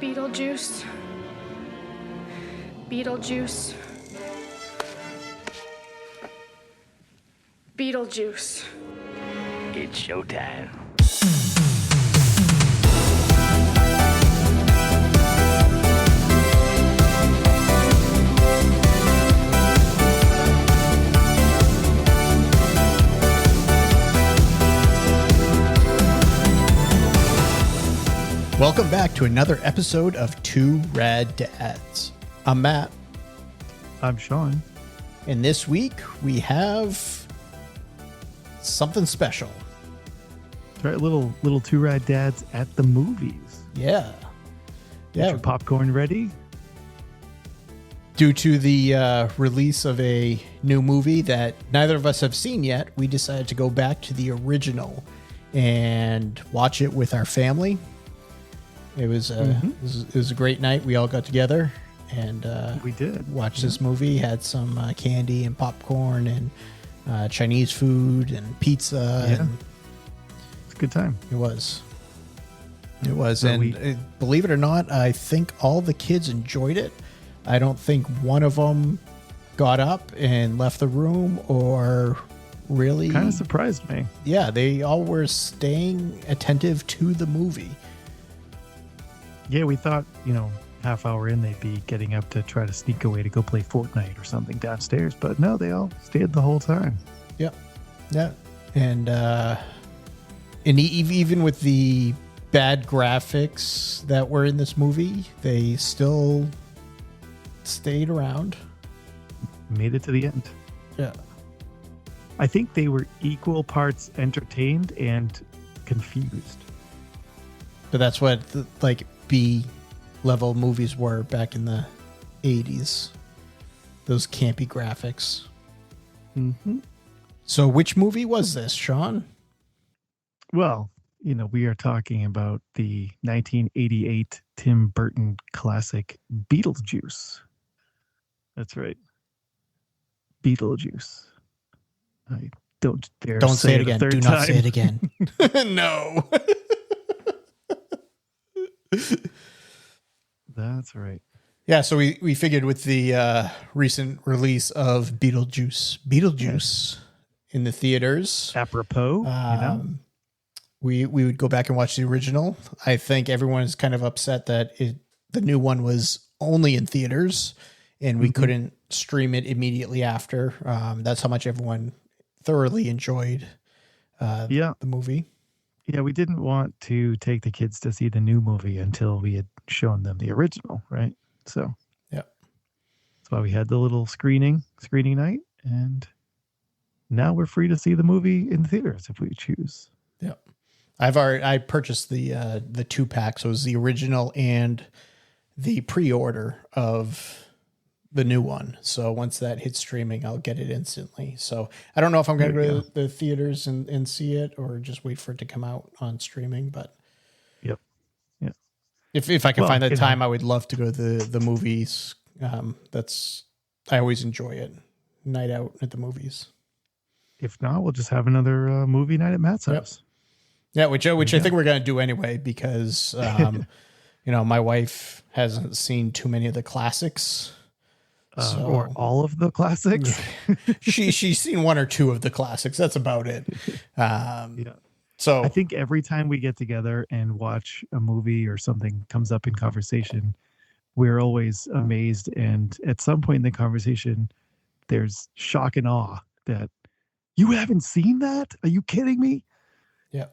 Beetlejuice. Beetlejuice. Beetlejuice. It's showtime. Welcome back to another episode of Two Rad Dads. I'm Matt. I'm Sean. And this week we have something special. That's right, little Two Rad Dads at the movies. Yeah. Get your popcorn ready. Due to the release of a new movie that neither of us have seen yet, we decided to go back to the original and watch it with our family. It was it was a great night. We all got together and we did watch this movie. Had some candy and popcorn and Chinese food and pizza. Yeah, and it's a good time. It was, So and believe it or not, I think all the kids enjoyed it. I don't think one of them got up and left the room or really. Kind of surprised me. Yeah, they all were staying attentive to the movie. Yeah, we thought, half hour in they'd be getting up to try to sneak away to go play Fortnite or something downstairs, but no, they all stayed the whole time. Yep. Yeah. And even with the bad graphics that were in this movie, they still stayed around. Made it to the end. Yeah. I think they were equal parts entertained and confused. But that's what B-level movies were back in the 80s. Those campy graphics. Mm-hmm. So which movie was this, Sean? Well, we are talking about the 1988 Tim Burton classic Beetlejuice. That's right. Beetlejuice. I don't dare say it again. Do not time. say it again. No. That's right. Yeah, so we figured with the recent release of Beetlejuice in the theaters, apropos, we would go back and watch the original. I think everyone is kind of upset that the new one was only in theaters and we couldn't stream it immediately after. That's how much everyone thoroughly enjoyed the movie. Yeah, we didn't want to take the kids to see the new movie until we had shown them the original, right? So, yeah, that's why we had the little screening night, and now we're free to see the movie in the theaters if we choose. Yeah, I purchased the 2-pack, so it was the original and the pre-order of the new one. So once that hits streaming, I'll get it instantly. So I don't know if I'm going to go to the theaters and see it or just wait for it to come out on streaming. But yep. If I can find the time, I would love to go to the movies. I always enjoy it. Night out at the movies. If not, we'll just have another movie night at Matt's house. Yeah, which I think we're going to do anyway because my wife hasn't seen too many of the classics. Or all of the classics. She's seen one or two of the classics. That's about it. So I think every time we get together and watch a movie or something comes up in conversation, we're always amazed. And at some point in the conversation, there's shock and awe that you haven't seen that? Are you kidding me? Yeah.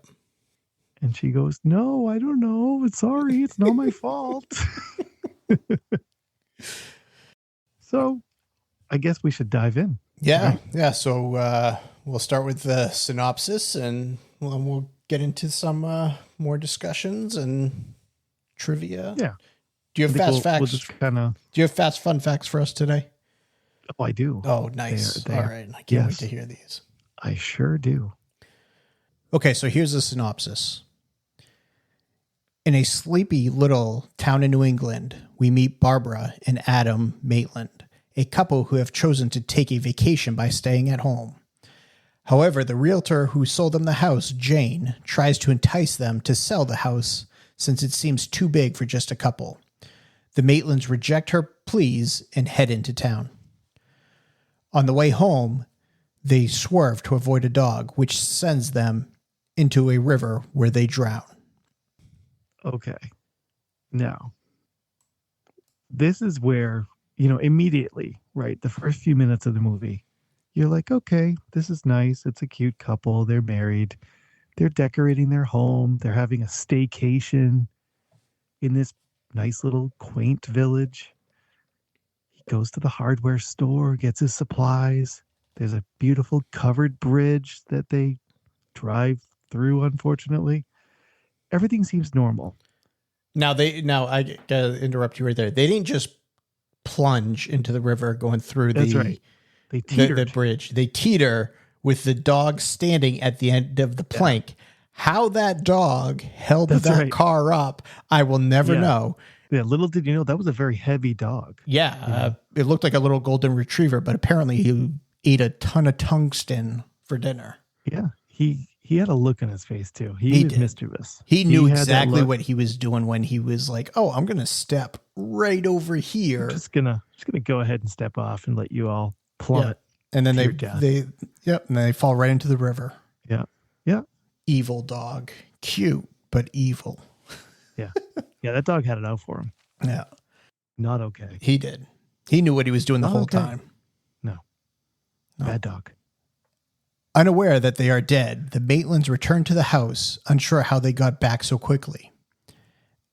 And she goes, "No, I don't know. Sorry. It's not my fault." So I guess we should dive in. Yeah. Right? Yeah. So we'll start with the synopsis and we'll get into some more discussions and trivia. Yeah. Do you have fast facts? We'll just Do you have fast fun facts for us today? Oh, I do. Oh, nice. All right. I can't wait to hear these. I sure do. Okay. So here's the synopsis. In a sleepy little town in New England, we meet Barbara and Adam Maitland, a couple who have chosen to take a vacation by staying at home. However, the realtor who sold them the house, Jane, tries to entice them to sell the house since it seems too big for just a couple. The Maitlands reject her pleas and head into town. On the way home, they swerve to avoid a dog, which sends them into a river where they drown. Okay. Now, this is where, immediately, right? The first few minutes of the movie, you're like, okay, this is nice. It's a cute couple. They're married. They're decorating their home. They're having a staycation in this nice little quaint village. He goes to the hardware store, gets his supplies. There's a beautiful covered bridge that they drive through, unfortunately. Everything seems normal. Now I gotta interrupt you right there. They didn't just plunge into the river going through That's right. They teetered. the bridge. They teeter with the dog standing at the end of the plank. Yeah. How that dog held that car up, I will never know. Yeah, little did you know that was a very heavy dog. Yeah, it looked like a little golden retriever, but apparently he ate a ton of tungsten for dinner. Yeah, he had a look on his face too. He was mischievous. He knew exactly what he was doing when he was like, "Oh, I'm gonna step right over here. Just gonna go ahead and step off and let you all plummet." Yeah. And then they fall right into the river. Yeah, yeah. Evil dog, cute but evil. Yeah, that dog had it out for him. Yeah, not okay. He did. He knew what he was doing the whole time. No, bad dog. Unaware that they are dead, the Maitlands return to the house, unsure how they got back so quickly.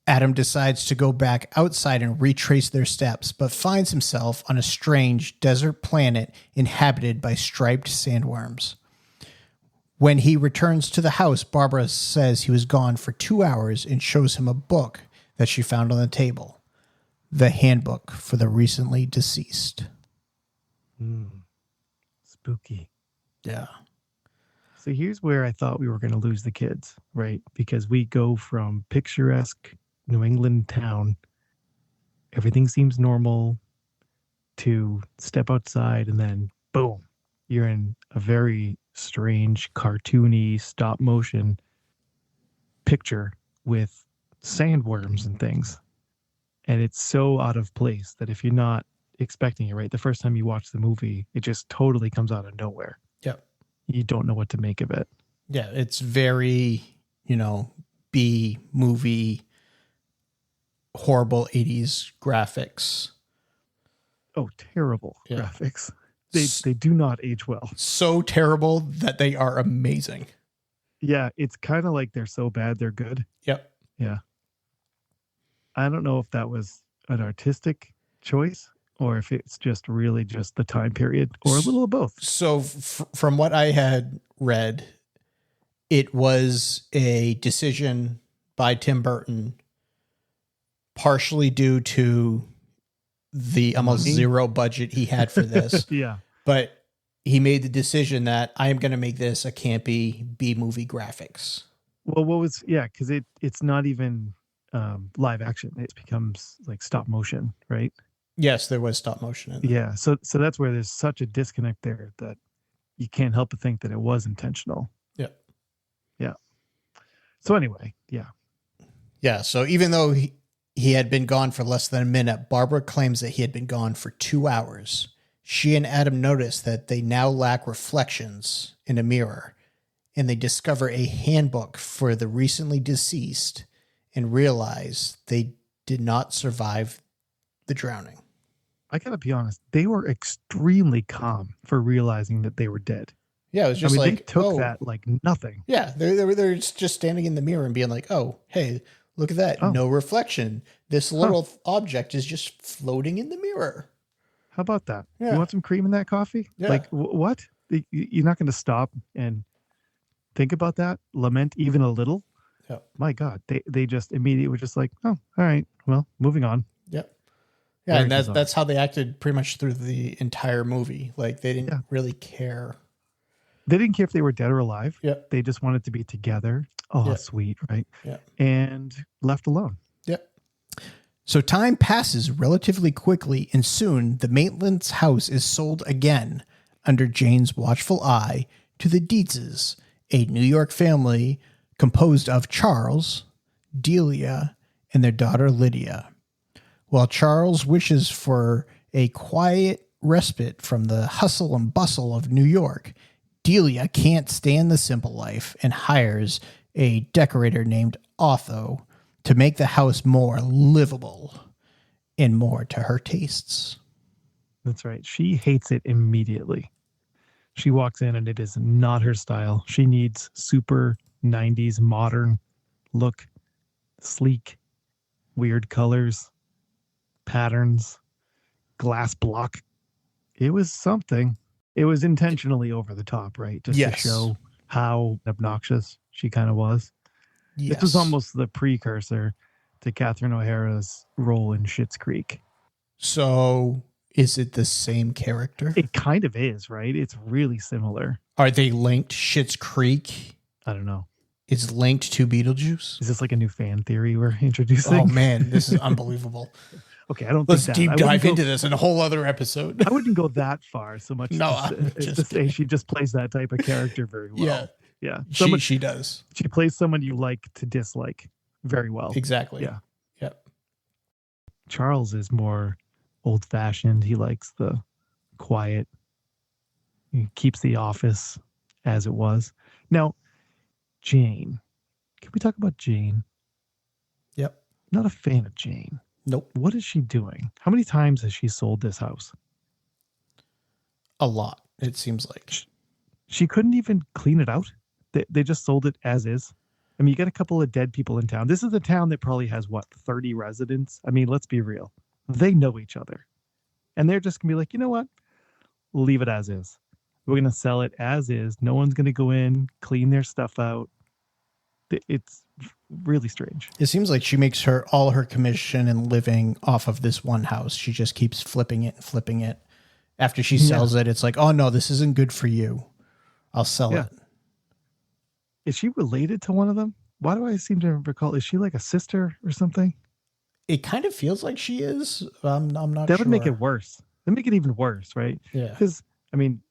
Adam decides to go back outside and retrace their steps, but finds himself on a strange desert planet inhabited by striped sandworms. When he returns to the house, Barbara says he was gone for 2 hours and shows him a book that she found on the table. The Handbook for the Recently Deceased. Spooky. Yeah. So here's where I thought we were going to lose the kids, right? Because we go from picturesque New England town, everything seems normal, to step outside and then boom, you're in a very strange, cartoony, stop motion picture with sandworms and things. And it's so out of place that if you're not expecting it, right, the first time you watch the movie, it just totally comes out of nowhere. Yep. You don't know what to make of it. Yeah, it's very, B movie, horrible 80s graphics. Oh, terrible graphics. They do not age well. So terrible that they are amazing. Yeah, it's kind of like they're so bad they're good. Yep. Yeah. I don't know if that was an artistic choice or if it's just really just the time period or a little of both. So from what I had read, it was a decision by Tim Burton, partially due to the almost zero budget he had for this. Yeah. But he made the decision that I am going to make this a campy B-movie graphics. Well, because it's not even live action. It becomes like stop motion, right? Yes, there was stop motion in it. Yeah, so that's where there's such a disconnect there that you can't help but think that it was intentional. Yeah. Yeah. So anyway, yeah. Yeah, so even though he had been gone for less than a minute, Barbara claims that he had been gone for 2 hours. She and Adam notice that they now lack reflections in a mirror, and they discover a handbook for the recently deceased and realize they did not survive the drowning. I gotta be honest, they were extremely calm for realizing that they were dead. Yeah, it was just they took that like nothing. Yeah, they're just standing in the mirror and being like, "Oh, hey, look at that! No reflection. This little object is just floating in the mirror." How about that? Yeah. You want some cream in that coffee? Yeah. Like what? You're not going to stop and think about that? Lament even a little? Yeah. My God, they just immediately were just like, "Oh, all right, well, moving on." Yep. Yeah, and that's how they acted pretty much through the entire movie. Like they didn't really care. They didn't care if they were dead or alive. Yep. They just wanted to be together. Oh, sweet, right? Yeah. And left alone. Yep. So time passes relatively quickly, and soon the Maitland's house is sold again under Jane's watchful eye to the Dietzes, a New York family composed of Charles, Delia, and their daughter Lydia. While Charles wishes for a quiet respite from the hustle and bustle of New York, Delia can't stand the simple life and hires a decorator named Otho to make the house more livable and more to her tastes. That's right. She hates it immediately. She walks in and it is not her style. She needs super 90s modern look, sleek, weird colors, patterns, glass block. It was something. It was intentionally over the top, right? Just to show how obnoxious she kind of was. Yes. This was almost the precursor to Catherine O'Hara's role in Schitt's Creek. So is it the same character? It kind of is, right? It's really similar. Are they linked? Schitt's Creek I don't know. is linked to Beetlejuice? Is this like a new fan theory we're introducing? Oh man, this is unbelievable. Okay, I don't Let's think that. deep dive into this in a whole other episode. I wouldn't go that far so much No, to, I'm to just say she just plays that type of character very well. Yeah, Yeah. she does. She plays someone you like to dislike very well. Exactly. Yeah. Yep. Charles is more old-fashioned. He likes the quiet. He keeps the office as it was. Now, Jane. Can we talk about Jane? Yep. Not a fan of Jane. Nope. What is she doing? How many times has she sold this house? A lot, it seems like. She couldn't even clean it out. They just sold it as is. I mean, you get a couple of dead people in town. This is a town that probably has, 30 residents? I mean, let's be real. They know each other. And they're just going to be like, you know what? We'll leave it as is. We're going to sell it as is. No one's going to go in, clean their stuff out. It's really strange. It seems like she makes all her commission and living off of this one house. She just keeps flipping it and flipping it. After she sells it, it's like, oh no, this isn't good for you. I'll sell it. Is she related to one of them? Why do I seem to recall? Is she like a sister or something? It kind of feels like she is. I'm not sure. That would make it worse. That'd make it even worse, right? Yeah. Because, I mean,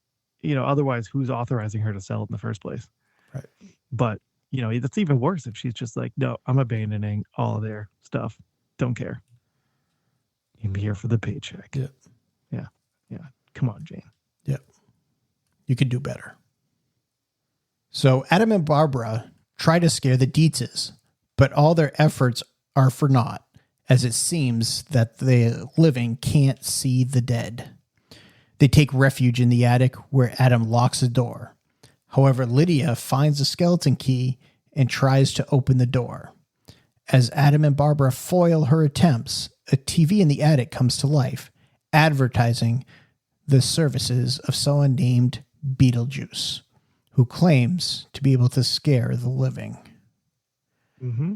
otherwise, who's authorizing her to sell it in the first place? Right. But, that's even worse if she's just like, no, I'm abandoning all of their stuff. Don't care. I'm here for the paycheck. Yep. Yeah. Yeah. Come on, Jane. Yep. You could do better. So Adam and Barbara try to scare the Dietzes, but all their efforts are for naught, as it seems that the living can't see the dead. They take refuge in the attic where Adam locks the door. However, Lydia finds a skeleton key and tries to open the door. As Adam and Barbara foil her attempts, a TV in the attic comes to life, advertising the services of someone named Beetlejuice, who claims to be able to scare the living. Mm-hmm.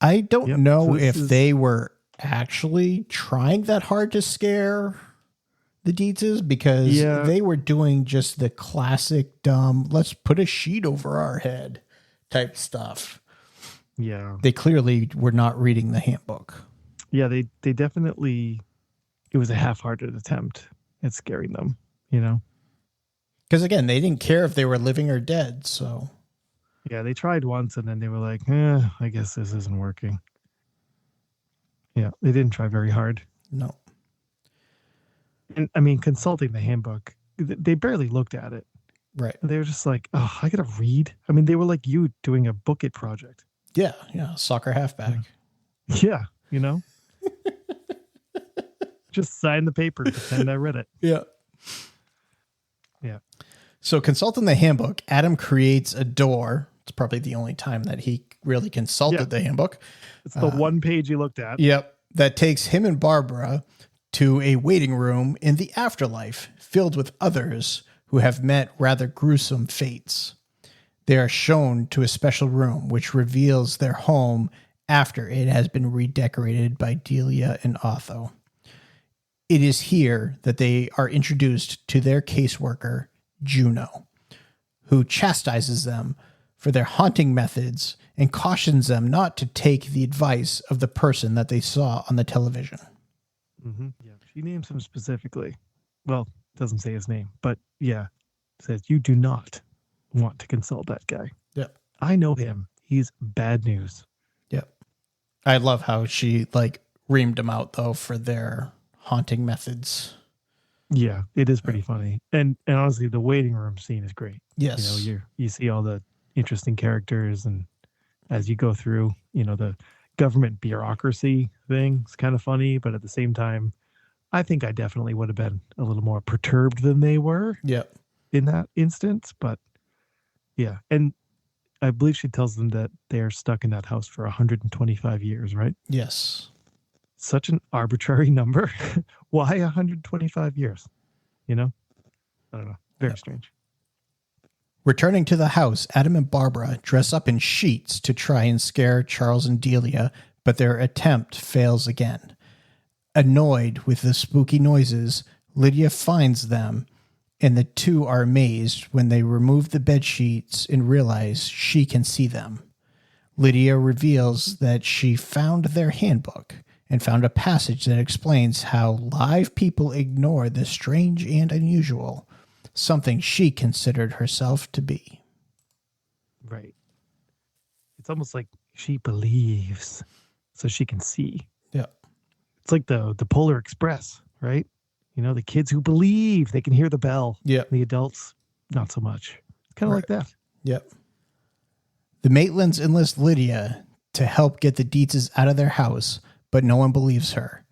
I don't know if they they were actually trying that hard to scare the Dietzes, because they were doing just the classic dumb, let's put a sheet over our head type stuff. Yeah. They clearly were not reading the handbook. Yeah, they definitely, it was a half-hearted attempt at scaring them, Because again, they didn't care if they were living or dead. So yeah, they tried once and then they were like, I guess this isn't working. Yeah, they didn't try very hard. no. And I mean, consulting the handbook, they barely looked at it. Right. They were just like, oh, I gotta read. I mean, they were like you doing a book it project. Yeah. Yeah. Soccer halfback. Yeah. Just sign the paper and pretend I read it. Yeah. Yeah. So consulting the handbook, Adam creates a door. It's probably the only time that he really consulted the handbook. It's the one page he looked at. Yep. That takes him and Barbara to a waiting room in the afterlife filled with others who have met rather gruesome fates. They are shown to a special room which reveals their home after it has been redecorated by Delia and Otho. It is here that they are introduced to their caseworker, Juno, who chastises them for their haunting methods and cautions them not to take the advice of the person that they saw on the television. Mm-hmm. Yeah, she names him specifically. Well, doesn't say his name, but says you do not want to consult that guy. Yep. I know him. He's bad news. Yep. I love how she like reamed them out though for their haunting methods. Yeah, it is pretty funny. And honestly, the waiting room scene is great. Yes. You see all the interesting characters, and as you go through, the government bureaucracy thing is kind of funny, but at the same time, I think I definitely would have been a little more perturbed than they were Yep. in that instance. But yeah, and I believe she tells them that they're stuck in that house for 125 years, right? Yes. Such an arbitrary number. Why 125 years? I don't know. Very strange. Returning to the house, Adam and Barbara dress up in sheets to try and scare Charles and Delia, but their attempt fails again. Annoyed with the spooky noises, Lydia finds them, and the two are amazed when they remove the bed sheets and realize she can see them. Lydia reveals that she found their handbook and found a passage that explains how live people ignore the strange and unusual, something she considered herself to be. Right. It's almost like she believes so she can see. Yeah. It's like the Polar Express, right? The kids who believe they can hear the bell. Yeah. The adults, not so much. It's kind of like that. Yep. The Maitlands enlist Lydia to help get the Dietzes out of their house, but no one believes her.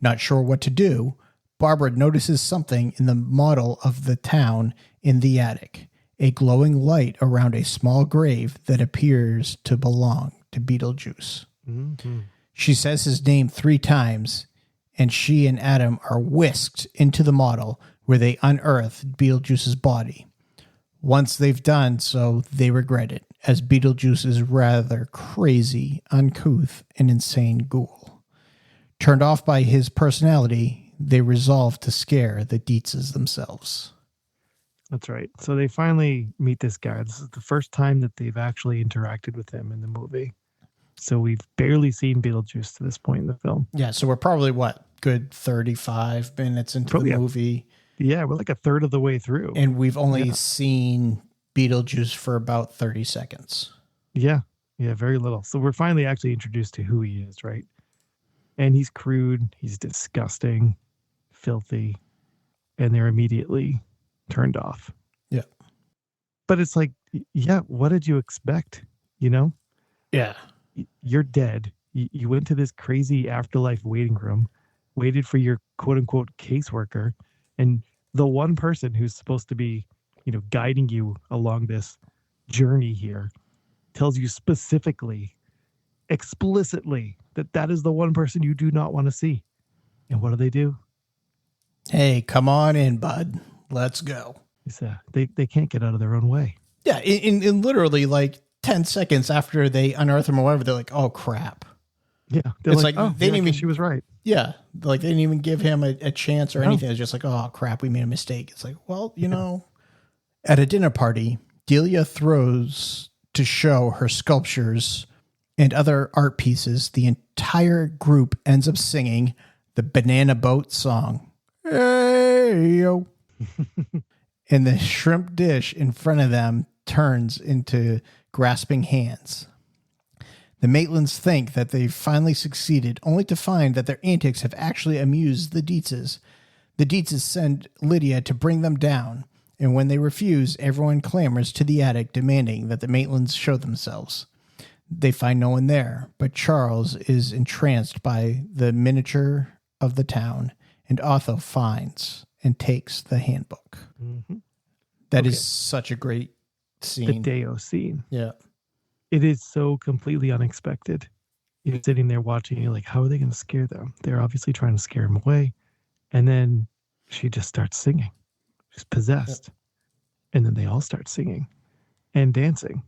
Not sure what to do, Barbara notices something in the model of the town in the attic, a glowing light around a small grave that appears to belong to Beetlejuice. Mm-hmm. She says his name 3 times, and she and Adam are whisked into the model where they unearth Beetlejuice's body. Once they've done so, they regret it, as Beetlejuice is rather crazy, uncouth, and insane ghoul. Turned off by his personality, they resolve to scare the Dietzes themselves. That's right. So they finally meet this guy. This is the first time that they've actually interacted with him in the movie. So we've barely seen Beetlejuice to this point in the film. Yeah, so we're probably, good 35 minutes into the movie. Yeah, we're like a third of the way through. And we've only seen Beetlejuice for about 30 seconds. Yeah, very little. So we're finally actually introduced to who he is, right? And he's crude, he's disgusting, filthy, and they're immediately turned off. Yeah. But it's like, yeah, what did you expect? Yeah. You're dead. You went to this crazy afterlife waiting room, waited for your quote unquote caseworker, and the one person who's supposed to be, guiding you along this journey here tells you specifically, explicitly, that is the one person you do not want to see. And what do? Hey, come on in, bud. Let's go. They can't get out of their own way. Yeah, in literally like 10 seconds after they unearth him or whatever, they're like, oh, crap. Yeah. It's like, they didn't even, she was right. Yeah. Like they didn't even give him a chance or anything. It's just like, oh, crap, we made a mistake. It's like, well, at a dinner party, Delia throws to show her sculptures and other art pieces. The entire group ends up singing the Banana Boat song. Hey, yo. And the shrimp dish in front of them turns into grasping hands. The Maitlands think that they've finally succeeded, only to find that their antics have actually amused the Dietzes. The Dietzes send Lydia to bring them down, and when they refuse, everyone clamors to the attic demanding that the Maitlands show themselves. They find no one there, but Charles is entranced by the miniature of the town, and Otho finds and takes the handbook. Mm-hmm. That is such a great scene. The Deo scene. Yeah. It is so completely unexpected. You're sitting there watching, you're like, how are they going to scare them? They're obviously trying to scare him away. And then she just starts singing. She's possessed. Yep. And then they all start singing and dancing.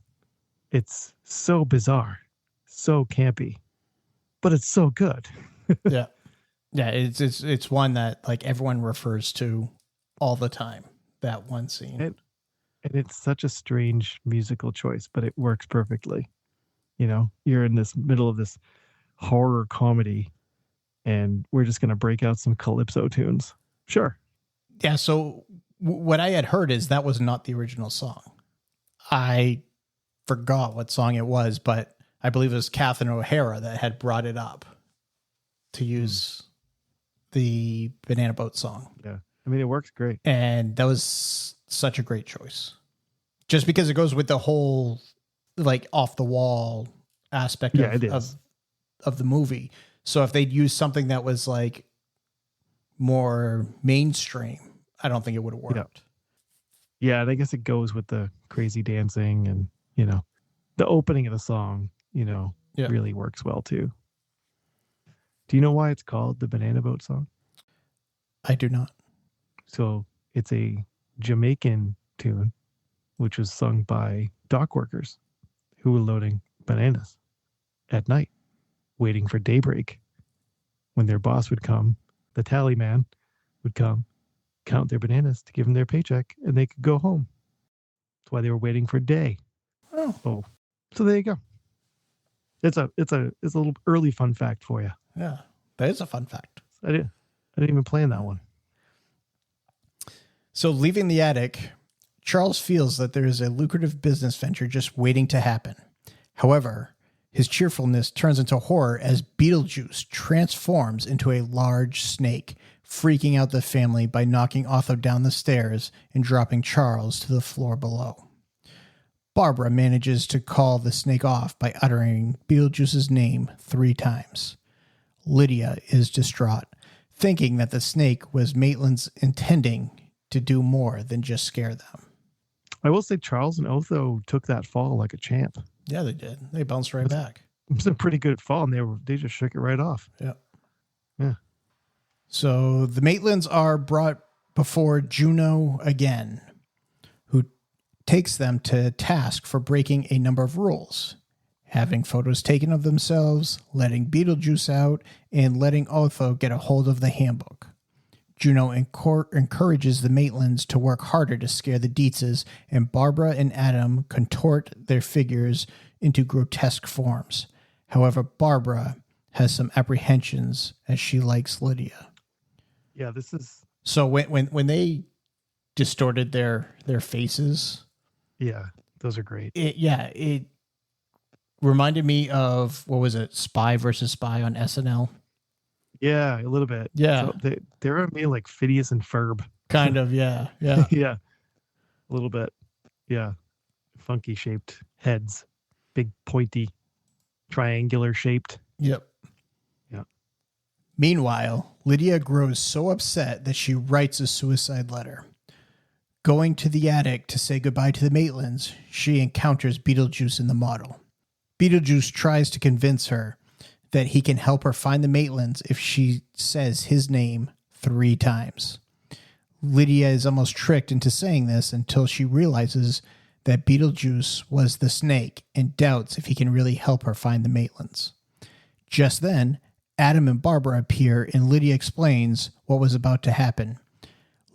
It's so bizarre, so campy, but it's so good. Yeah. Yeah, it's one that like everyone refers to all the time, that one scene. And it's such a strange musical choice, but it works perfectly. You're in this middle of this horror comedy and we're just going to break out some calypso tunes. Sure. Yeah, so what I had heard is that was not the original song. I forgot what song it was, but I believe it was Catherine O'Hara that had brought it up to use the Banana Boat song. Yeah. I mean, it works great. And that was such a great choice. Just because it goes with the whole like off the wall aspect of the movie. So if they'd used something that was like more mainstream, I don't think it would have worked. Yeah, and I guess it goes with the crazy dancing and, you know, the opening of the song, you know, really works well too. Do you know why it's called the Banana Boat song? I do not. So it's a Jamaican tune, which was sung by dock workers who were loading bananas at night, waiting for daybreak. When their boss would come, the tally man would come, count their bananas to give them their paycheck, and they could go home. That's why they were waiting for day. Oh, so there you go. It's a little early fun fact for you. Yeah, that is a fun fact. I didn't even plan that one. So leaving the attic, Charles feels that there is a lucrative business venture just waiting to happen. However, his cheerfulness turns into horror as Beetlejuice transforms into a large snake, freaking out the family by knocking Otho down the stairs and dropping Charles to the floor below. Barbara manages to call the snake off by uttering Beetlejuice's name 3 times. Lydia is distraught, thinking that the snake was Maitland's intending to do more than just scare them. I will say Charles and Otho took that fall like a champ. Yeah, they did. They bounced right back. It was a pretty good fall, and they just shook it right off. Yeah. So the Maitlands are brought before Juno again, who takes them to task for breaking a number of rules, having photos taken of themselves, letting Beetlejuice out, and letting Otho get a hold of the handbook. Juno encourages the Maitlands to work harder to scare the Dietzes, and Barbara and Adam contort their figures into grotesque forms. However, Barbara has some apprehensions as she likes Lydia. Yeah, this is... So when they distorted their faces... Yeah, those are great. It reminded me of, what was it, Spy versus Spy on SNL? Yeah, a little bit. Yeah. So they're being like Phineas and Ferb. Kind of, yeah. Yeah, a little bit. Yeah, funky shaped heads, big pointy, triangular shaped. Yep. Yeah. Meanwhile, Lydia grows so upset that she writes a suicide letter. Going to the attic to say goodbye to the Maitlands, she encounters Beetlejuice in the model. Beetlejuice tries to convince her that he can help her find the Maitlands if she says his name 3 times. Lydia is almost tricked into saying this until she realizes that Beetlejuice was the snake and doubts if he can really help her find the Maitlands. Just then, Adam and Barbara appear and Lydia explains what was about to happen.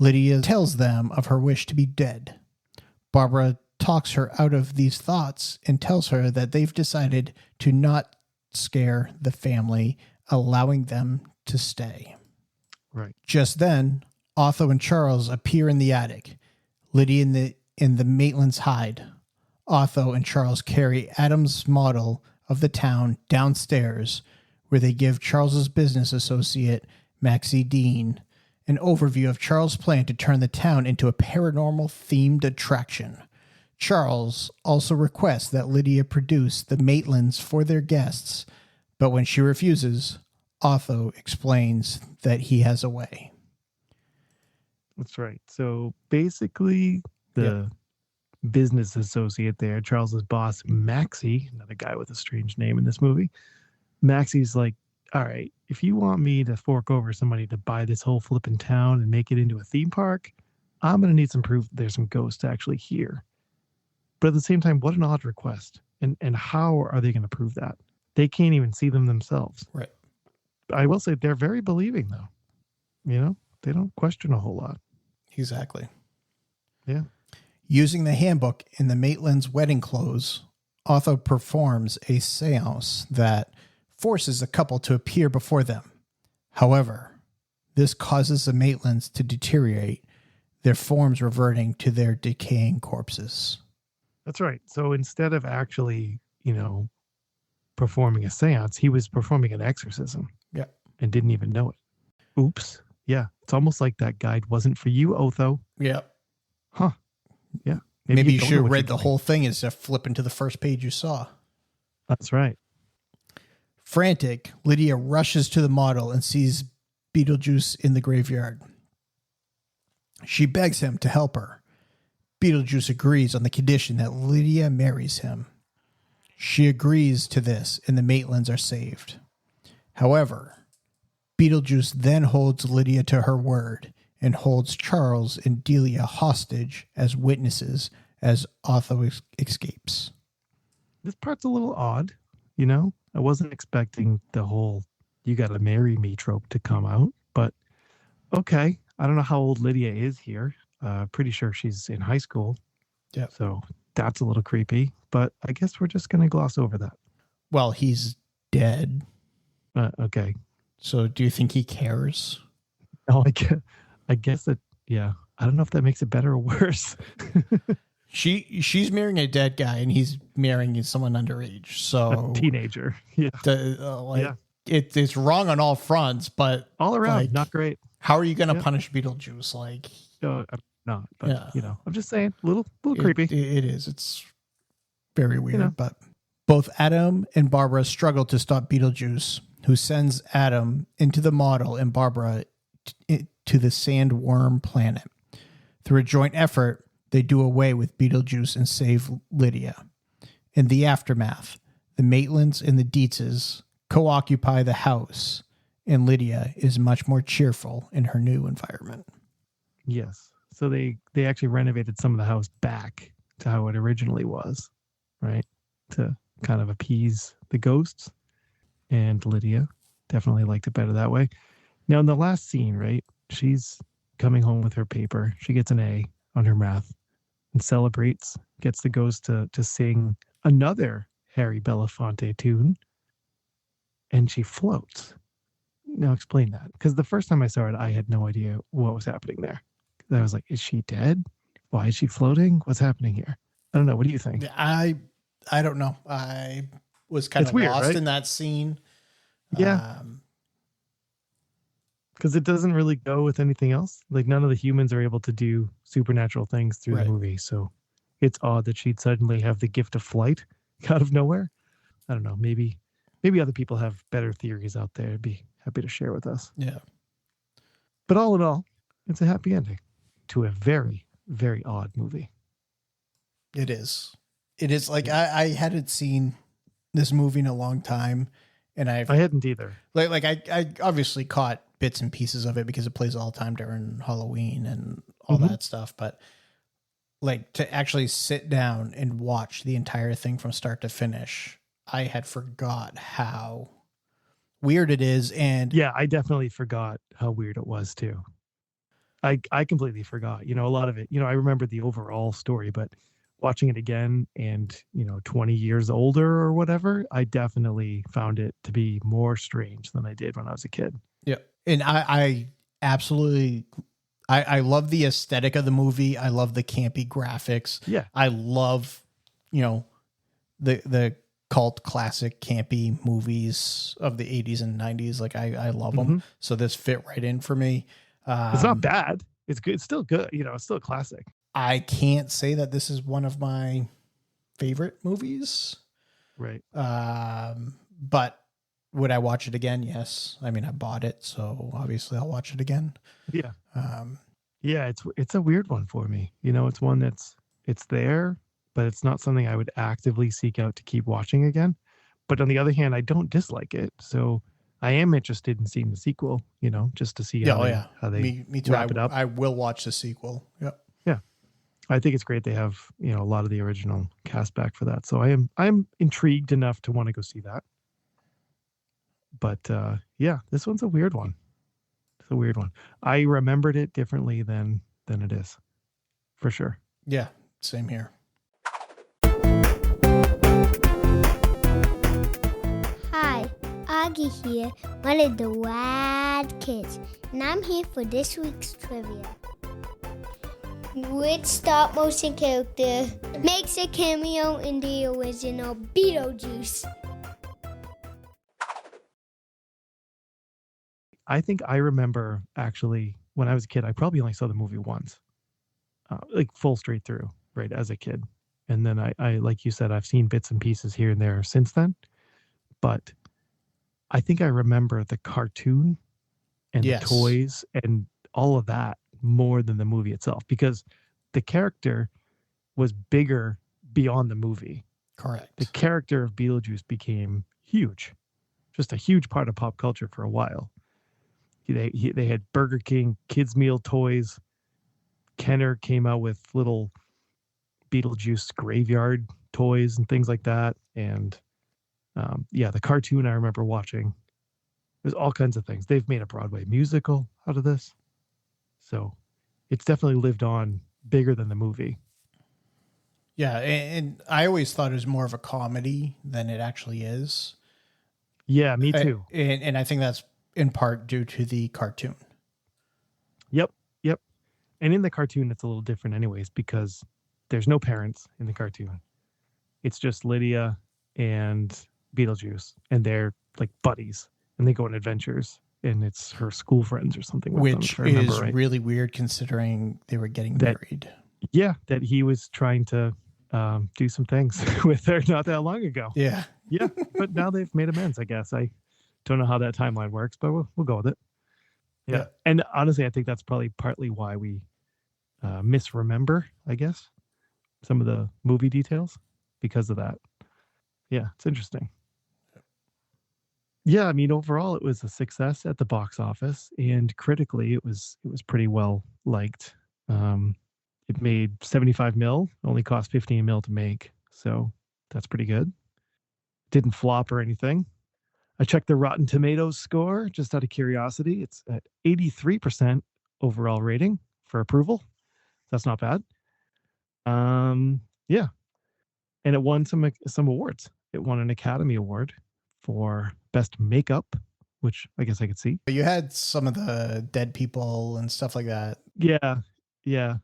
Lydia tells them of her wish to be dead. Barbara talks her out of these thoughts and tells her that they've decided to not scare the family, allowing them to stay. Right. Just then, Otho and Charles appear in the attic. Lydia in the Maitlands hide. Otho and Charles carry Adam's model of the town downstairs, where they give Charles's business associate, Maxie Dean, an overview of Charles' plan to turn the town into a paranormal-themed attraction. Charles also requests that Lydia produce the Maitlands for their guests, but when she refuses, Otho explains that he has a way. That's right. So basically, the business associate there, Charles's boss, Maxie, another guy with a strange name in this movie, Maxie's like, all right, if you want me to fork over somebody to buy this whole flipping town and make it into a theme park, I'm going to need some proof that there's some ghosts actually here. But at the same time, what an odd request. And how are they going to prove that? They can't even see them themselves. Right. I will say they're very believing, though. You know, they don't question a whole lot. Exactly. Yeah. Using the handbook in the Maitland's wedding clothes, Otho performs a seance that forces the couple to appear before them. However, this causes the Maitlands to deteriorate, their forms reverting to their decaying corpses. That's right. So instead of actually, you know, performing a seance. He was performing an exorcism. Yeah. And didn't even know it. Oops. Yeah. It's almost like that guide wasn't for you, Otho. Yeah. Huh. Yeah. Maybe you don't should know have what read you're the doing. whole thing instead of flipping to the first page you saw. That's right. Frantic, Lydia rushes to the model and sees Beetlejuice in the graveyard. She begs him to help her. Beetlejuice agrees on the condition that Lydia marries him. She agrees to this, and the Maitlands are saved. However, Beetlejuice then holds Lydia to her word and holds Charles and Delia hostage as witnesses as Otho escapes. This part's a little odd, you know? I wasn't expecting the whole "you gotta marry me" trope to come out, but okay. I don't know how old Lydia is here. Pretty sure she's in high school. Yeah. So that's a little creepy, but I guess we're just going to gloss over that. Well, he's dead. Okay. So do you think he cares? No, I guess that, yeah. I don't know if that makes it better or worse. She's marrying a dead guy and he's marrying someone underage. So A teenager. Yeah. Yeah. It's wrong on all fronts, but All around, like, not great. how are you going to Yeah. punish Beetlejuice? Like, No, I'm not, but Yeah. you know, I'm just saying, little creepy. It is. It's very weird, know. but both Adam and Barbara struggle to stop Beetlejuice, who sends Adam into the model and Barbara to the sandworm planet. Through a joint effort, they do away with Beetlejuice and save Lydia. In the aftermath, the Maitlands and the Dietzes co-occupy the house, and Lydia is much more cheerful in her new environment. Yes. So they actually renovated some of the house back to how it originally was, right? To kind of appease the ghosts. And Lydia definitely liked it better that way. Now in the last scene, right? She's coming home with her paper. She gets an A on her math and celebrates, gets the ghost to sing another Harry Belafonte tune. And she floats. Now explain that. Because the first time I saw it, I had no idea what was happening there. I was like, is she dead? Why is she floating? What's happening here? I don't know. What do you think? I don't know. I was kind It's of weird, lost right? in that scene. Yeah. Because it doesn't really go with anything else. Like none of the humans are able to do supernatural things through Right. the movie. So it's odd that she'd suddenly have the gift of flight out of nowhere. I don't know. Maybe other people have better theories out there. I'd be happy to share with us. Yeah. But all in all, it's a happy ending to a very, very odd movie. It is. It is like I hadn't seen this movie in a long time, and I hadn't either. like I obviously caught bits and pieces of it because it plays all the time during Halloween and all Mhm. that stuff. But like to actually sit down and watch the entire thing from start to finish, I had forgot how weird it is. And Yeah, I definitely forgot how weird it was too. I completely forgot. You know, a lot of it, you know, I remember the overall story, but watching it again and, you know, 20 years older or whatever, I definitely found it to be more strange than I did when I was a kid. yeah, and I absolutely I love the aesthetic of the movie. I love the campy graphics. Yeah. I love, you know, the cult classic campy movies of the 80s and 90s. Like I love them. So this fit right in for me. It's not bad. It's good. It's still good. You know, it's still a classic. I can't say that this is one of my favorite movies. Right. But would I watch it again? Yes. I mean, I bought it, so obviously I'll watch it again. Yeah. Yeah, it's a weird one for me. You know, it's one it's there, but it's not something I would actively seek out to keep watching again. But on the other hand, I don't dislike it. So I am interested in seeing the sequel, you know, just to see how they me too. wrap it up. I will watch the sequel. Yep. Yeah. I think it's great they have, you know, a lot of the original cast back for that. So I'm intrigued enough to want to go see that. But yeah, this one's a weird one. It's a weird one. I remembered it differently than it is. For sure. Yeah, same here. Hi, Augie here, one of the Rad kids, and I'm here for this week's trivia. Which stop motion character makes a cameo in the original Beetlejuice? I think I remember actually when I was a kid, I probably only saw the movie once, like full straight through, right, as a kid. And then I, like you said, I've seen bits and pieces here and there since then. But I think I remember the cartoon and Yes. the toys and all of that more than the movie itself, because the character was bigger beyond the movie. Correct. The character of Beetlejuice became huge, just a huge part of pop culture for a while. They had Burger King kids meal toys. Kenner came out with little Beetlejuice graveyard toys and things like that. And the cartoon I remember watching. There's all kinds of things. They've made a Broadway musical out of this. So it's definitely lived on bigger than the movie. Yeah, and I always thought it was more of a comedy than it actually is. Yeah, me too. And I think that's in part due to the cartoon. Yep. And in the cartoon, it's a little different anyways, because there's no parents in the cartoon. It's just Lydia and Beetlejuice, and they're like buddies, and they go on adventures, and it's her school friends or something. Which is really weird considering they were getting married. Yeah, that he was trying to do some things with her not that long ago. Yeah. Yeah, but now they've made amends, I guess. I don't know how that timeline works, but we'll go with it. Yeah. And honestly, I think that's probably partly why we misremember, I guess, some of the movie details because of that. Yeah, it's interesting. Yeah, I mean, overall, it was a success at the box office, and critically, it was pretty well liked. It made 75 mil, only cost 15 mil to make, so that's pretty good. Didn't flop or anything. I checked the Rotten Tomatoes score just out of curiosity. It's at 83% overall rating for approval. That's not bad. Yeah, and it won some awards. It won an Academy Award for Best Makeup, which I guess I could see. But you had some of the dead people and stuff like that. Yeah.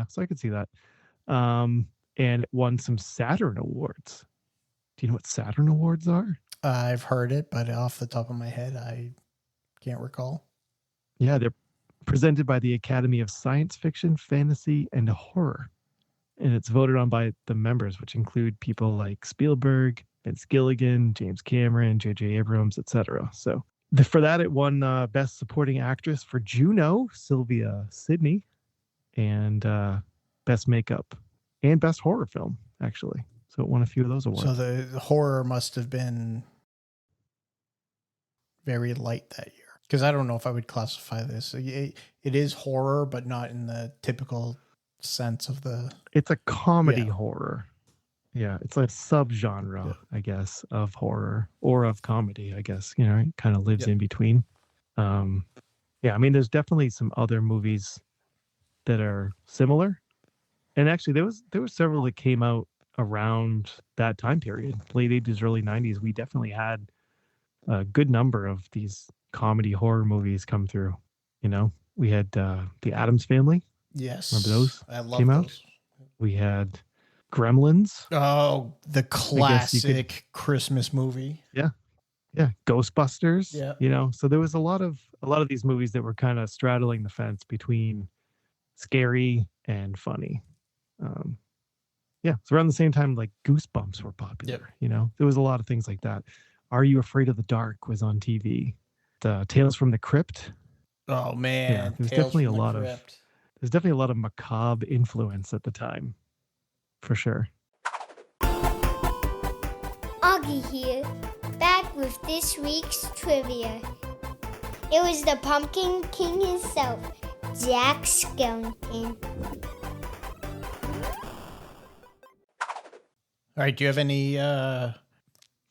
So I could see that. And it won some Saturn Awards. Do you know what Saturn Awards are? I've heard it, but off the top of my head, I can't recall. Yeah, they're presented by the Academy of Science Fiction, Fantasy, and Horror. And it's voted on by the members, which include people like Spielberg, Vince Gilligan, James Cameron, J.J. Abrams, etc. So for that, it won Best Supporting Actress for Juno, Sylvia Sidney, and Best Makeup and Best Horror Film, actually. So it won a few of those awards. So the horror must have been very light that year. Because I don't know if I would classify this. It is horror, but not in the typical sense of the... It's a comedy horror. Yeah, it's like a subgenre, I guess, of horror or of comedy, I guess. You know, it kind of lives in between. Yeah, I mean, there's definitely some other movies that are similar. And actually, there were several that came out around that time period, late 80s, early 90s. We definitely had a good number of these comedy horror movies come through. You know, we had The Addams Family. Yes. Remember those? I love came those. Out? We had Gremlins. Oh, the classic Christmas movie. Yeah. Ghostbusters. Yeah. You know, so there was a lot of these movies that were kind of straddling the fence between scary and funny. Yeah, so around the same time, like Goosebumps were popular. Yep. You know, there was a lot of things like that. Are You Afraid of the Dark was on TV. The Tales from the Crypt. Oh man, Yeah, there's definitely a lot of macabre influence at the time, for sure. Augie here, back with this week's trivia. It was the Pumpkin King himself, Jack Skellington. All right, do you have any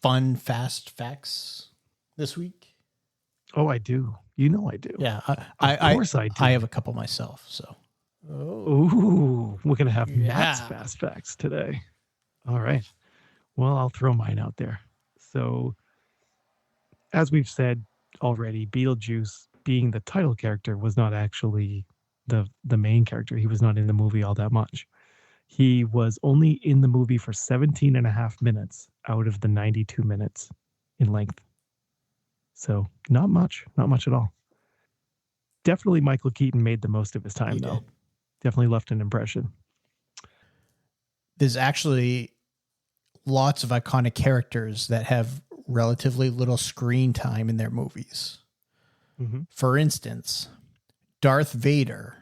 fun, fast facts this week? Oh, I do. You know I do. Yeah, Of course I do. I have a couple myself. So, Ooh, we're going to have Matt's fast facts today. All right. Well, I'll throw mine out there. So, as we've said already, Beetlejuice, being the title character, was not actually the main character. He was not in the movie all that much. He was only in the movie for 17 and a half minutes out of the 92 minutes in length. So not much at all. Definitely Michael Keaton made the most of his time, He though. did. Definitely left an impression. There's actually lots of iconic characters that have relatively little screen time in their movies. Mm-hmm. For instance, Darth Vader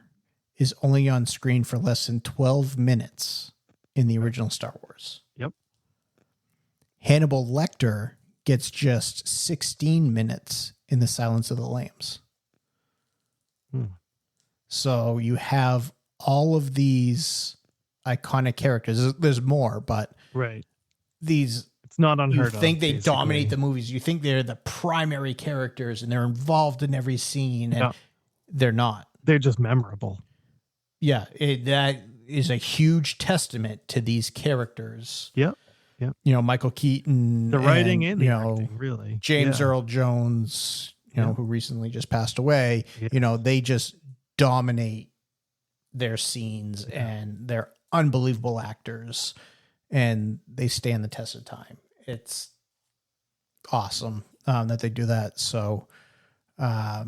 is only on screen for less than 12 minutes in the original Star Wars. Yep. Hannibal Lecter gets just 16 minutes in The Silence of the Lambs. So you have all of these iconic characters. There's more, but Right. these, it's not unheard you of. think they basically. dominate the movies. You think they're the primary characters and they're involved in every scene, and they're not. They're just memorable. Yeah, that is a huge testament to these characters. Yep. You know, Michael Keaton, The writing and the you know, acting, really. James Earl Jones, you know, who recently just passed away. Yeah. You know, they just dominate their scenes, and they're unbelievable actors, and they stand the test of time. It's awesome that they do that. So, yeah.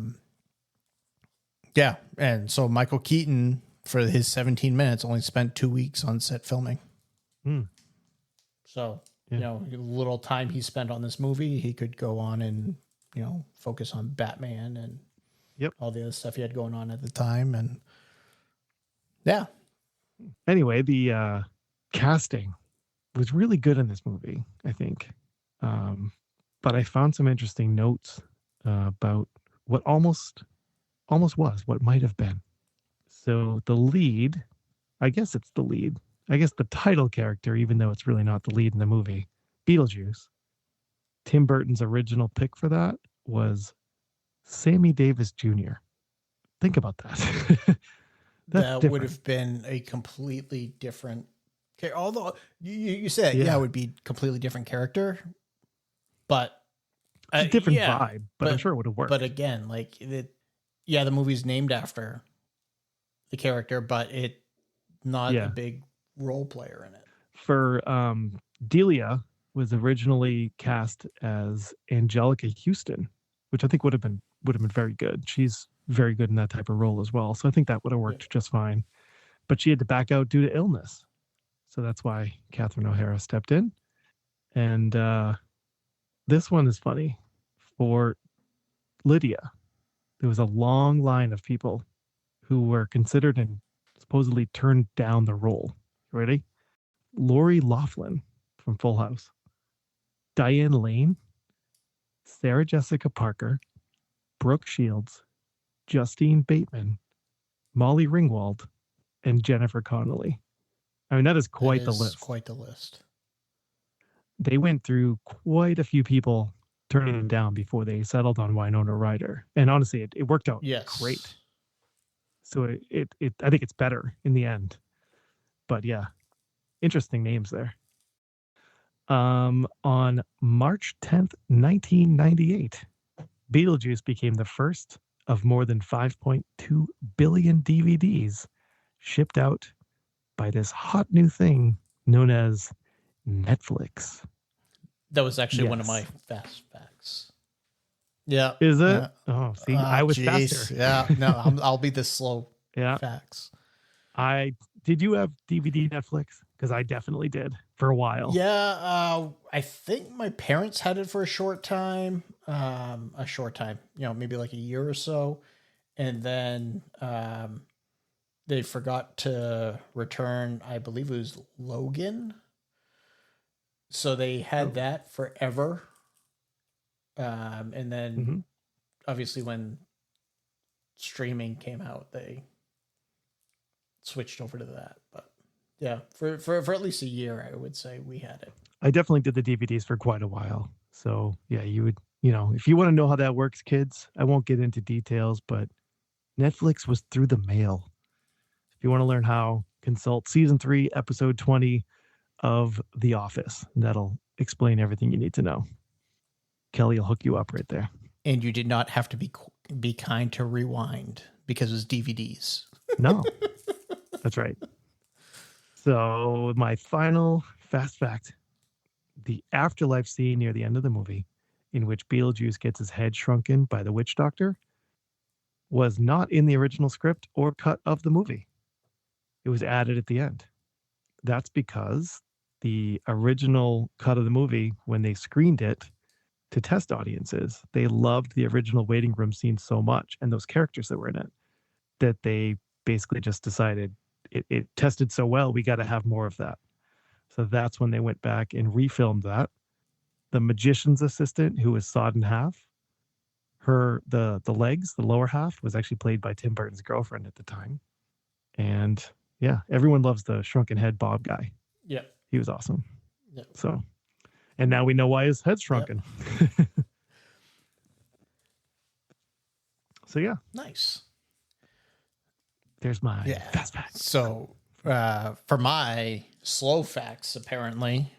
And so Michael Keaton, for his 17 minutes, only spent 2 weeks on set filming. So, you know, little time he spent on this movie, he could go on and, you know, focus on Batman and all the other stuff he had going on at the time. And yeah. Anyway, the casting was really good in this movie, I think. But I found some interesting notes about what almost was, what might have been. So the lead, I guess it's the lead. I guess the title character, even though it's really not the lead in the movie, Beetlejuice. Tim Burton's original pick for that was Sammy Davis Jr. Think about that. That would have been a completely different. Although you said, it would be completely different character, but a different vibe. But I'm sure it would have worked. But again, like the movie's named after the character, but it not a big role player in it. For Delia was originally cast as Angelica Houston, which I think would have been very good. She's very good in that type of role as well. So I think that would have worked just fine. But she had to back out due to illness. So that's why Catherine O'Hara stepped in. And this one is funny. For Lydia, there was a long line of people who were considered and supposedly turned down the role. Ready? Lori Loughlin from Full House, Diane Lane, Sarah Jessica Parker, Brooke Shields, Justine Bateman, Molly Ringwald, and Jennifer Connelly. I mean, that is quite the list. Quite the list. They went through quite a few people turning them down before they settled on Winona Ryder. And honestly, it worked out great. So I think it's better in the end. But yeah, interesting names there. On March 10th, 1998, Beetlejuice became the first of more than 5.2 billion DVDs shipped out by this hot new thing known as Netflix. That was actually one of my fast facts. Yeah. Is it? Oh, see, I was faster. Yeah. No, I'll be the slow facts. Did you have DVD Netflix? Because I definitely did for a while. Yeah. I think my parents had it for a short time, maybe like a year or so. And then they forgot to return, I believe it was Logan. So they had that forever. And then obviously when streaming came out, they switched over to that. But yeah, for at least a year, I would say we had it. I definitely did the DVDs for quite a while. So yeah, you would, if you want to know how that works, kids, I won't get into details, but Netflix was through the mail. If you want to learn how, consult season 3, episode 20 of The Office. That'll explain everything you need to know. Kelly will hook you up right there. And you did not have to be kind to rewind because it was DVDs. No, that's right. So my final fast fact, the afterlife scene near the end of the movie in which Beetlejuice gets his head shrunken by the witch doctor was not in the original script or cut of the movie. It was added at the end. That's because the original cut of the movie, when they screened it to test audiences, they loved the original waiting room scene so much and those characters that were in it that they basically just decided it tested so well, we got to have more of that. So that's when they went back and refilmed that. The magician's assistant, who was sawed in half, the legs, the lower half, was actually played by Tim Burton's girlfriend at the time. And yeah, everyone loves the shrunken head Bob guy. Yeah. He was awesome. Yeah. So, and now we know why his head's shrunken. Yep. So yeah. Nice. There's my fast facts. So for my slow facts, apparently,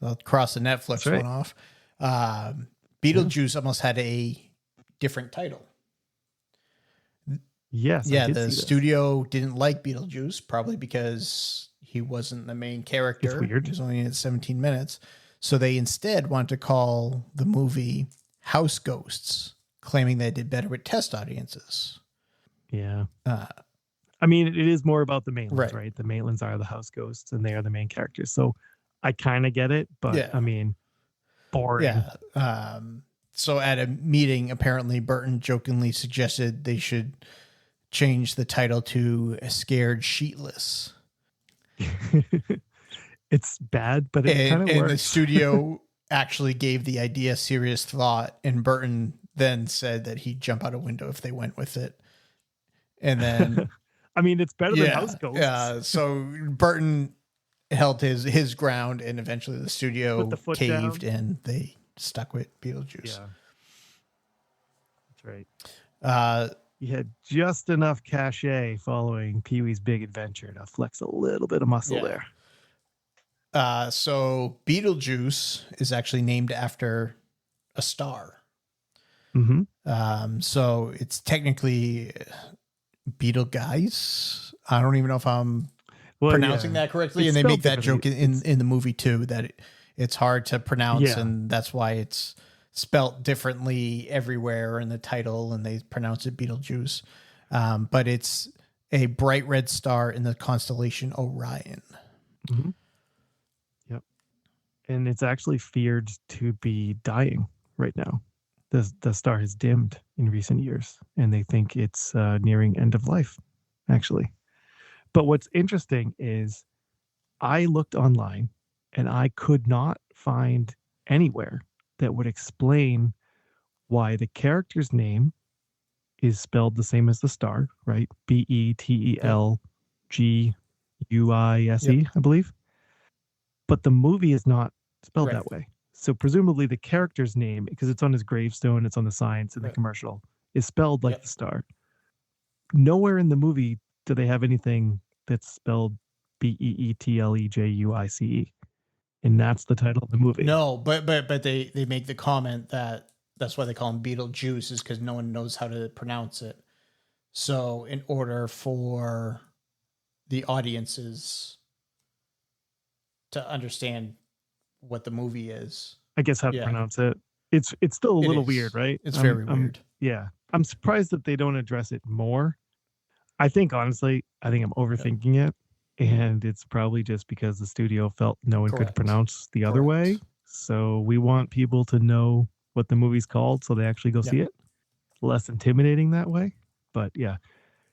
across the Netflix one off, Beetlejuice almost had a different title. Yes. Yeah, the studio didn't like Beetlejuice, probably because he wasn't the main character. It's weird. He was only in 17 minutes. So they instead wanted to call the movie House Ghosts, claiming they did better with test audiences. Yeah. I mean, it is more about the Maitlands, right? The Maitlands are the house ghosts and they are the main characters. So I kind of get it, but I mean, boring. Yeah. So at a meeting, apparently Burton jokingly suggested they should change the title to Scared Sheetless. It's bad, but it kind of works. And the studio actually gave the idea serious thought, and Burton then said that he'd jump out a window if they went with it. And then... I mean, it's better than House Ghosts. Yeah, so Burton held his ground, and eventually the studio caved down. And they stuck with Beetlejuice. Yeah, that's right. He had just enough cachet following Pee-wee's Big Adventure to flex a little bit of muscle there. So Beetlejuice is actually named after a star. Mm-hmm. So it's technically Beetlejuice. I don't even know if I'm pronouncing that correctly. It's and they make that joke in the movie too, that it's hard to pronounce, and that's why it's spelt differently everywhere in the title, and they pronounce it Beetlejuice. But it's a bright red star in the constellation Orion. Mm-hmm. Yep. And it's actually feared to be dying right now. The star has dimmed in recent years, and they think it's nearing end of life, actually. But what's interesting is I looked online, and I could not find anywhere that would explain why the character's name is spelled the same as the star, right? Betelgeuse, I believe. But the movie is not spelled that way. So presumably the character's name, because it's on his gravestone, it's on the signs in the commercial, is spelled like the star. Nowhere in the movie do they have anything that's spelled Beetlejuice. And that's the title of the movie. No, but they make the comment that that's why they call him Beetlejuice, is because no one knows how to pronounce it. So in order for the audiences to understand what the movie is, I guess how to pronounce it. It's still a little weird, right? It's very weird. I'm surprised that they don't address it more. I think I'm overthinking it. And it's probably just because the studio felt no one could pronounce the other way. So we want people to know what the movie's called so they actually go see it. Less intimidating that way. But yeah,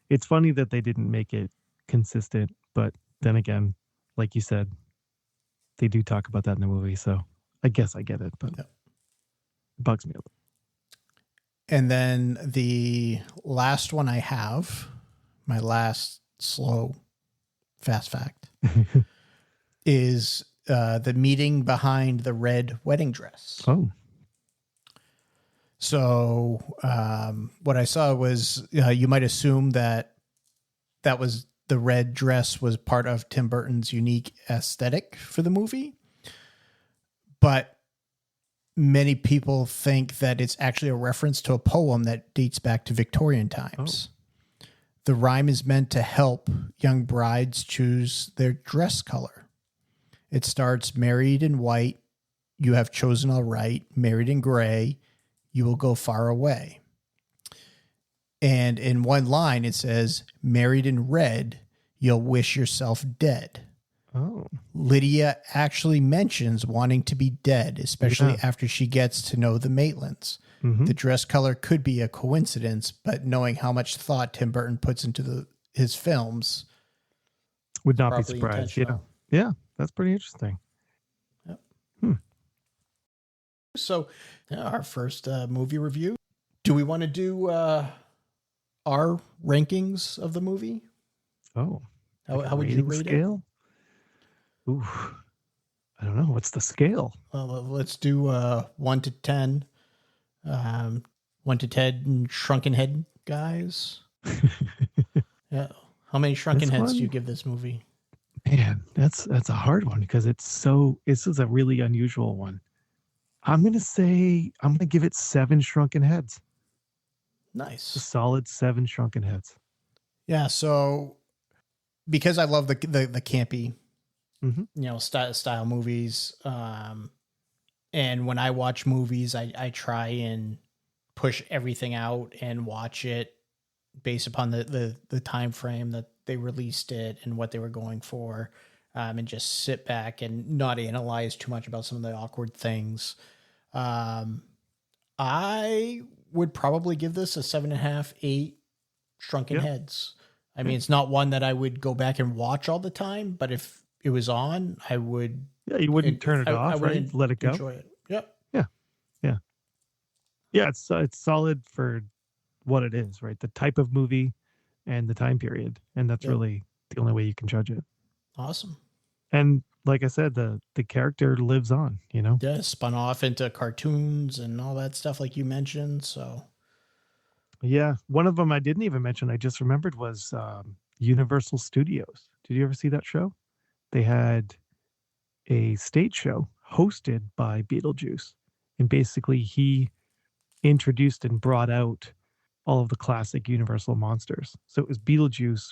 it's funny that they didn't make it consistent. But then again, like you said, they do talk about that in the movie. So I guess I get it, but it bugs me a little. And then the last one I have, my last slow fast fact, is the meeting behind the red wedding dress. Oh. So what I saw was you might assume that was the red dress was part of Tim Burton's unique aesthetic for the movie. But many people think that it's actually a reference to a poem that dates back to Victorian times. Oh. The rhyme is meant to help young brides choose their dress color. It starts married in white, you have chosen all right. Married in gray, you will go far away. And in one line, it says, married in red, you'll wish yourself dead. Oh. Lydia actually mentions wanting to be dead, especially after she gets to know the Maitlands. Mm-hmm. The dress color could be a coincidence, but knowing how much thought Tim Burton puts into his films, Would not be probably surprised. Yeah. intentional. Yeah. That's pretty interesting. Yep. Hmm. So, our first movie review. Do we want to do our rankings of the movie? Oh. How would you rating rate scale? Ooh. I don't know. What's the scale? it? Well, let's do 1 to 10. 1 to 10 shrunken head guys. Yeah. How many shrunken This heads do one? you give this movie? Man, that's a hard one because this is a really unusual one. I'm going to give it 7 shrunken heads. A Nice. solid 7 shrunken heads. Yeah. So, because I love the campy, Mm-hmm. style movies. And when I watch movies, I try and push everything out and watch it based upon the time frame that they released it and what they were going for, and just sit back and not analyze too much about some of the awkward things. I would probably give this a 7.5, 8 shrunken heads. I mean, it's not one that I would go back and watch all the time, but if it was on, I would. Yeah, you wouldn't turn it off, would right? Let it go. Enjoy it. Yep. Yeah, it's solid for what it is, right? The type of movie and the time period, and that's really the only way you can judge it. Awesome. And like I said, the character lives on, Yeah, spun off into cartoons and all that stuff like you mentioned. So Yeah, one of them I didn't even mention, I just remembered, was Universal Studios. Did you ever see that show? They had a stage show hosted by Beetlejuice, and basically he introduced and brought out all of the classic Universal monsters. So it was Beetlejuice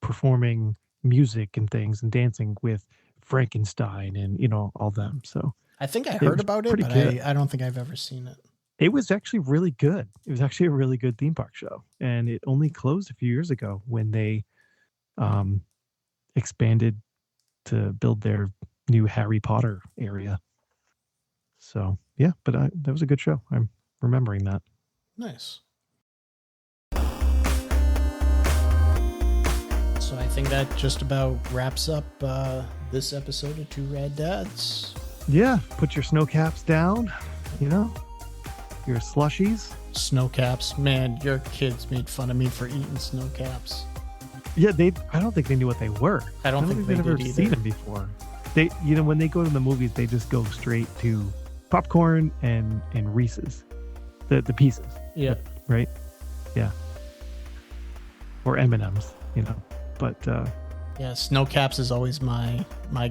performing music and things and dancing with Frankenstein and all them. So I think I It heard was about it, pretty but good. I don't think I've ever seen it. it was actually really good. It was actually a really good theme park show, and it only closed a few years ago when they expanded to build their new Harry Potter area. So yeah, but that was a good show. I'm remembering that. Nice. So I think that just about wraps up this episode of Two Rad Dads. Yeah, put your snow caps down, your slushies. Snow caps. Man, your kids made fun of me for eating snow caps. Yeah, I don't think they knew what they were. I don't think they they've did ever either. seen them before. They, when they go to the movies, they just go straight to popcorn and Reese's, the pieces. Yeah. Right. Yeah. Or M&Ms, but Yeah, snow caps is always my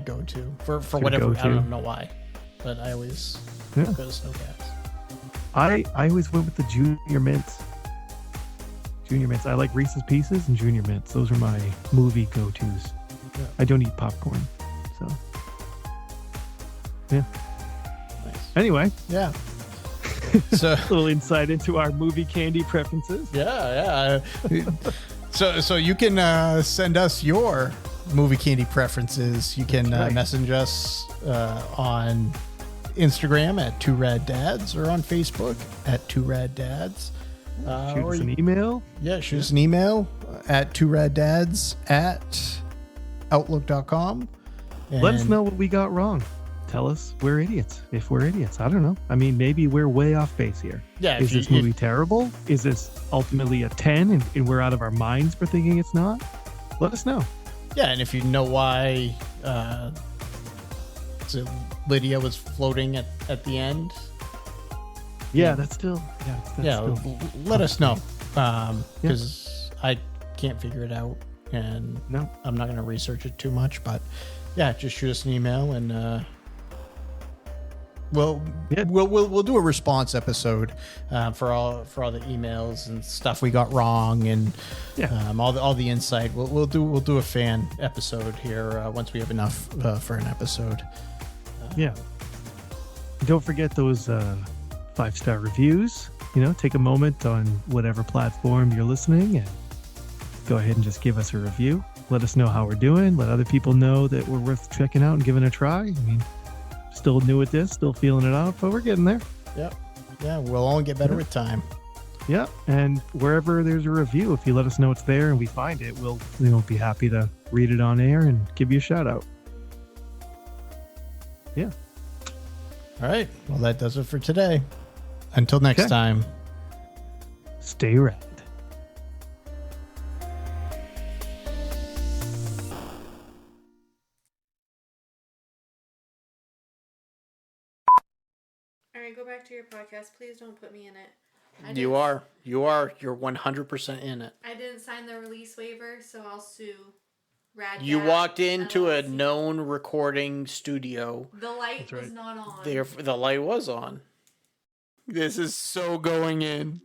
go-to for your whatever. go-to. I don't know why, but I always Yeah. go to snow caps. I always went with the Junior Mints. I like Reese's Pieces and Junior Mints. Those are my movie go-tos. Yeah. I don't eat popcorn, so yeah. Nice. Anyway, Yeah. So a little insight into our movie candy preferences. yeah. So you can send us your movie candy preferences. You can That's right. message us on Instagram at Two Rad Dads or on Facebook at Two Rad Dads. Shoot Or us an email. Yeah, shoot us an email at tworaddads@outlook.com. Let us know what we got wrong. Tell us we're idiots. If we're idiots, I don't know. I mean, maybe we're way off base here. Yeah, Is this movie terrible? Is this ultimately a 10 and we're out of our minds for thinking it's not? Let us know. Yeah, and if you know why so Lydia was floating at the end, Yeah, that's still. Still, let us know, because I can't figure it out, and No. I'm not going to research it too much. But yeah, just shoot us an email, and we'll do a response episode for all the emails and stuff we got wrong, and all the insight. We'll do a fan episode here once we have enough for an episode. Yeah. Don't forget those 5-star reviews. Take a moment on whatever platform you're listening and go ahead and just give us a review. Let us know how we're doing. Let other people know that we're worth checking out and giving a try. I mean, still new at this, still feeling it out, but we're getting there. Yep. Yeah, we'll only get better with time. Yeah, and wherever there's a review, if you let us know it's there and we find it, we'll be happy to read it on air and give you a shout out. Yeah. All right. Well, that does it for today. Until next time. Stay rad. All right, go back to your podcast. Please don't put me in it. You are. You're 100% in it. I didn't sign the release waiver, so I'll sue Rad You Dads walked into a LLC. known recording studio. The light That's right. was not on. The light was on. This is so going in.